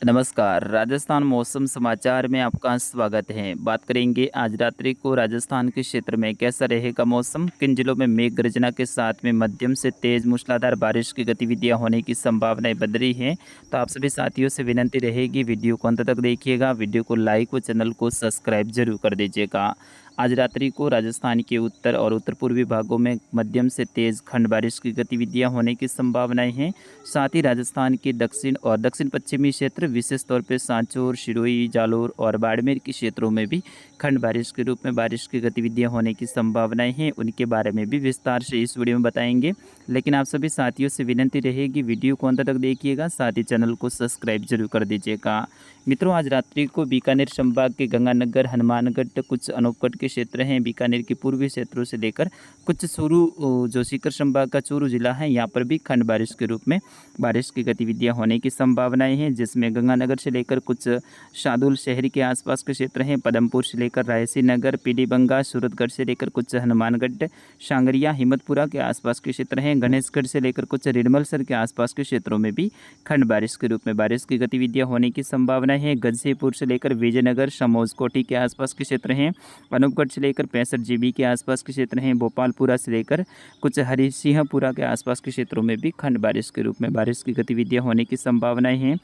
नमस्कार, राजस्थान मौसम समाचार में आपका स्वागत है। बात करेंगे आज रात्रि को राजस्थान के क्षेत्र में कैसा रहेगा मौसम, किन जिलों में मेघ गर्जना के साथ में मध्यम से तेज मूसलाधार बारिश की गतिविधियां होने की संभावनाएं बन रही हैं। तो आप सभी साथियों से विनती रहेगी वीडियो को अंत तक देखिएगा, वीडियो को लाइक व चैनल को सब्सक्राइब जरूर कर दीजिएगा। आज रात्रि को राजस्थान के उत्तर और उत्तर पूर्वी भागों में मध्यम से तेज खंड बारिश की गतिविधियां होने की संभावनाएं हैं। साथ ही राजस्थान के दक्षिण और दक्षिण पश्चिमी क्षेत्र विशेष तौर पर सांचौर, सिरोही, जालोर और बाड़मेर के क्षेत्रों में भी खंड बारिश के रूप में बारिश की गतिविधियां होने की संभावनाएं हैं। उनके बारे में भी विस्तार से इस वीडियो में बताएंगे, लेकिन आप सभी साथियों से विनती रहेगी वीडियो को अंत तक देखिएगा, साथ ही चैनल को सब्सक्राइब जरूर कर दीजिएगा। मित्रों, आज रात्रि को बीकानेर संभाग के गंगानगर, हनुमानगढ़, कुछ अनूपगढ़ के क्षेत्र हैं, बीकानेर के पूर्वी क्षेत्रों से लेकर कुछ चूरू, जो सीकर संभाग का चूरू जिला है, यहाँ पर भी खंड बारिश के रूप में बारिश की गतिविधियां होने की संभावनाएं हैं, जिसमें गंगानगर से लेकर कुछ शादुल शहर के आसपास के क्षेत्र हैं, पदमपुर से लेकर रायसी नगर, पीलीबंगा, सूरतगढ़ से लेकर कुछ हनुमानगढ़, शांगरिया, हिम्मतपुरा के आसपास के क्षेत्र हैं, गणेशगढ़ से लेकर कुछ रिडमलसर के आसपास के क्षेत्रों में भी खंड बारिश के रूप में बारिश की गतिविधियां होने की संभावना है। गजसेपुर से लेकर विजयनगर, समोज कोटी के आसपास के क्षेत्र हैं, अनूपगढ़ से लेकर 65 जीबी के आसपास के क्षेत्र हैं, भोपालपुरा से लेकर कुछ हरिसिंहपुरा के आसपास के क्षेत्रों में भी खंड बारिश के रूप में बारिश की गतिविधियां होने की संभावनाएं हैं।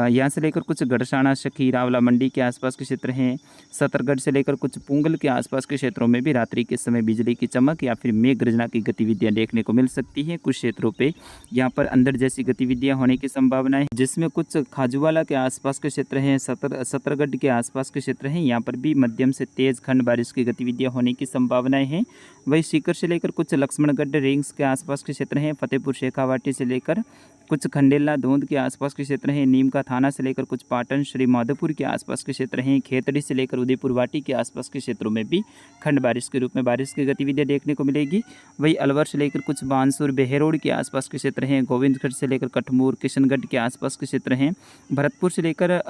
यहाँ से लेकर कुछ गड़साना, सखी, रावला मंडी के आसपास के क्षेत्र हैं, सतरगढ़ से लेकर कुछ पुंगल के आसपास के क्षेत्रों में भी रात्रि के समय बिजली की चमक या फिर मेघ गर्जना की गतिविधियां देखने को मिल सकती हैं। कुछ क्षेत्रों पे यहाँ पर अंधड़ जैसी गतिविधियां होने की संभावना है, जिसमें कुछ खाजूवाला के आसपास के क्षेत्र हैं, सतरगढ़ के आसपास के क्षेत्र हैं, यहाँ पर भी मध्यम से तेज खंड बारिश की गतिविधियां होने की संभावनाएं हैं। वही सीकर से लेकर कुछ लक्ष्मणगढ़ रिंग्स के आसपास के क्षेत्र हैं, फतेहपुर शेखावाटी से लेकर कुछ खंडेला, धोंद के आसपास के क्षेत्र हैं, नीम का थाना से लेकर कुछ पाटन, श्री माधोपुर के आसपास के क्षेत्र हैं, खेतड़ी से लेकर उदयपुर वाटी के आसपास के क्षेत्रों में भी खंड बारिश के रूप में बारिश की गतिविधियां देखने को मिलेगी। वही अलवर से लेकर कुछ बानसूर, बेहरोड के आसपास के क्षेत्र हैं, गोविंदगढ़ से लेकर कठमूर, किशनगढ़ के आसपास के क्षेत्र हैं, भरतपुर से लेकर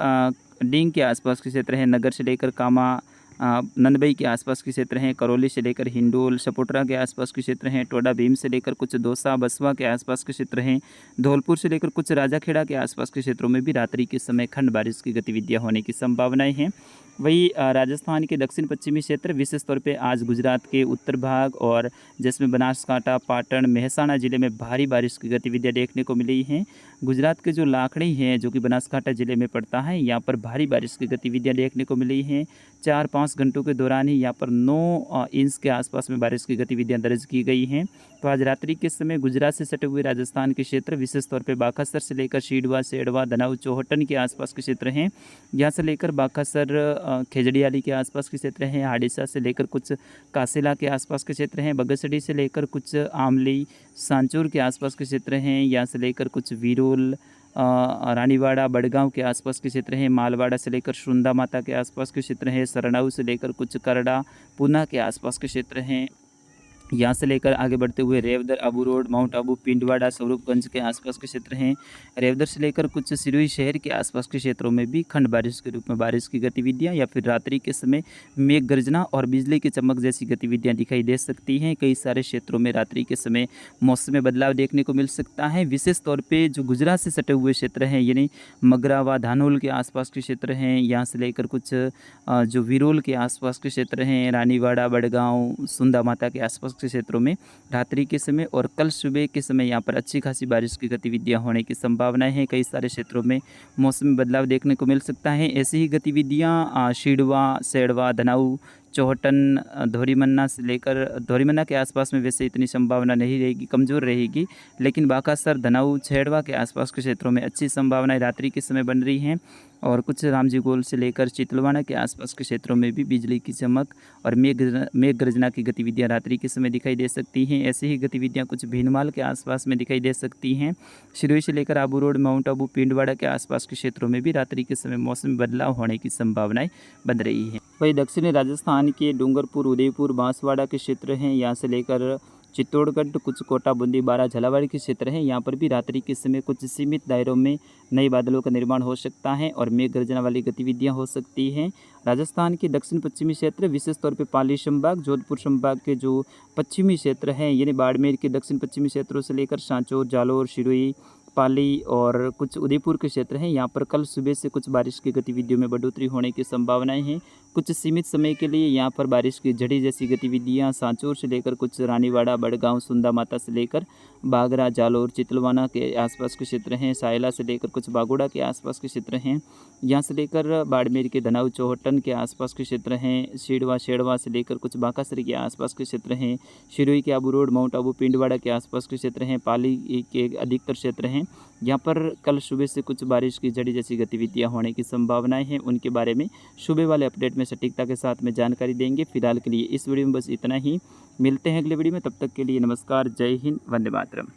डींग के आसपास के क्षेत्र हैं, नगर से लेकर कामा, नंदबई के आसपास के क्षेत्र हैं, करौली से लेकर हिंडोल, सपोटरा के आसपास के क्षेत्र हैं, टोडा भीम से लेकर कुछ दौसा, बसवा के आसपास के क्षेत्र हैं, धौलपुर से लेकर कुछ राजाखेड़ा के आसपास के क्षेत्रों में भी रात्रि के समय खंड बारिश की गतिविधियां होने की संभावनाएं हैं। वही राजस्थान के दक्षिण पश्चिमी क्षेत्र विशेष तौर पे आज गुजरात के उत्तर भाग और जिसमें बनासकांठा, पाटन, मेहसाणा जिले में भारी बारिश की गतिविधियां देखने को मिली हैं। गुजरात के जो लाखड़ी हैं, जो कि बनासकांठा जिले में पड़ता है, यहाँ पर भारी बारिश की गतिविधियां देखने को मिली हैं। 4-5 घंटों के दौरान ही यहाँ पर 9 इंच के आसपास में बारिश की गतिविधियां दर्ज की गई हैं। तो आज रात्रि के समय गुजरात से सटे हुए राजस्थान के क्षेत्र विशेष तौर पे बाकासर से लेकर शीडवा, सेडवा, धनाऊ, चौहटन के आसपास के क्षेत्र हैं, यहाँ से लेकर बाकासर, खेजड़ियाली के आसपास के क्षेत्र हैं, हाडिसा से लेकर कुछ कासेला के आसपास के क्षेत्र हैं, बगसड़ी से लेकर कुछ आमली, सांचौर के आसपास के क्षेत्र हैं, यहाँ से लेकर कुछ वीरोल, रानीवाड़ा, बड़गांव के आसपास के क्षेत्र हैं, मालवाड़ा से लेकर शुंदा माता के आसपास के क्षेत्र हैं, सरनाऊ से लेकर कुछ करड़ा, पूना के आसपास के क्षेत्र हैं, यहाँ से लेकर आगे बढ़ते हुए रेवदर, अबू रोड, माउंट आबू, पिंडवाड़ा, स्वरूपगंज के आसपास के क्षेत्र हैं, रेवदर से लेकर कुछ सिरोही शहर के आसपास के क्षेत्रों में भी खंड बारिश के रूप में बारिश की गतिविधियां या फिर रात्रि के समय मेघ गर्जना और बिजली की चमक जैसी गतिविधियां दिखाई दे सकती हैं। कई सारे क्षेत्रों में रात्रि के समय मौसम में बदलाव देखने को मिल सकता है। विशेष तौर पर जो गुजरात से सटे हुए क्षेत्र हैं, यानी मगरावा, धानोल के आसपास के क्षेत्र हैं, यहाँ से लेकर कुछ जो विरोल के आसपास के क्षेत्र हैं, रानीवाड़ा, बड़गांव, सुंदा माता के आसपास के क्षेत्रों में रात्रि के समय और कल सुबह के समय यहाँ पर अच्छी खासी बारिश की गतिविधियां होने की संभावनाएं हैं। कई सारे क्षेत्रों में मौसम में बदलाव देखने को मिल सकता है। ऐसी ही गतिविधियां शीडवा, सेडवा, धनाऊ, चौहटन, धोरीमन्ना से लेकर धोरीमन्ना के आसपास में वैसे इतनी संभावना नहीं रहेगी, कमज़ोर रहेगी, लेकिन बाकासर, धनाऊ, छेड़वा के आसपास के क्षेत्रों में अच्छी संभावनाएं रात्रि के समय बन रही हैं। और कुछ रामजी गोल से लेकर चितलवाड़ा के आसपास के क्षेत्रों में भी बिजली की चमक और मेघ गर्जना की गतिविधियां रात्रि के समय दिखाई दे सकती हैं। ऐसी ही गतिविधियां कुछ भीनमाल के आसपास में दिखाई दे सकती हैं। सिरोही से लेकर आबू रोड, माउंट आबू, पिंडवाड़ा के आसपास के क्षेत्रों में भी रात्रि के समय मौसम में बदलाव होने की संभावनाएं बन रही हैं। वही दक्षिणी राजस्थान के डूंगरपुर, उदयपुर, बांसवाड़ा के क्षेत्र हैं, यहाँ से लेकर चित्तौड़गढ़, कुछ कोटा, बूंदी, बारा, झालावाड़ के क्षेत्र हैं, यहाँ पर भी रात्रि के समय कुछ सीमित दायरों में नए बादलों का निर्माण हो सकता है और मेघ गर्जना वाली गतिविधियां हो सकती हैं। राजस्थान के दक्षिण पश्चिमी क्षेत्र विशेष तौर पे पाली संभाग, जोधपुर संभाग के जो पश्चिमी क्षेत्र हैं, यानी बाड़मेर के दक्षिण पश्चिमी क्षेत्रों से लेकर सांचौर, जालोर, सिरोही, पाली और कुछ उदयपुर के क्षेत्र हैं, यहाँ पर कल सुबह से कुछ बारिश की गतिविधियों में बढ़ोतरी होने की संभावनाएं हैं। कुछ सीमित समय के लिए यहाँ पर बारिश की झड़ी जैसी गतिविधियाँ सांचौर से लेकर कुछ रानीवाड़ा, बड़गांव, सुंदा माता से लेकर बागरा, जालोर, चितलवाना के आसपास के क्षेत्र हैं, सायला से लेकर कुछ बागोड़ा के आसपास के क्षेत्र हैं, यहाँ से लेकर बाड़मेर के धनाऊ, चौहटन के आसपास के क्षेत्र हैं, सिडवा, शेड़वा से लेकर कुछ बांकासरी के आसपास के क्षेत्र हैं, शिरोई के आबू रोड, माउंट आबू, पिंडवाड़ा के आसपास के क्षेत्र हैं, पाली के अधिकतर क्षेत्र हैं। यहाँ पर कल सुबह से कुछ बारिश की झड़ी जैसी गतिविधियाँ होने की संभावनाएं हैं। उनके बारे में सुबह वाले अपडेट में सटीकता के साथ में जानकारी देंगे। फिलहाल के लिए इस वीडियो में बस इतना ही। मिलते हैं अगले वीडियो में, तब तक के लिए नमस्कार, जय हिंद, वंदे मातरम।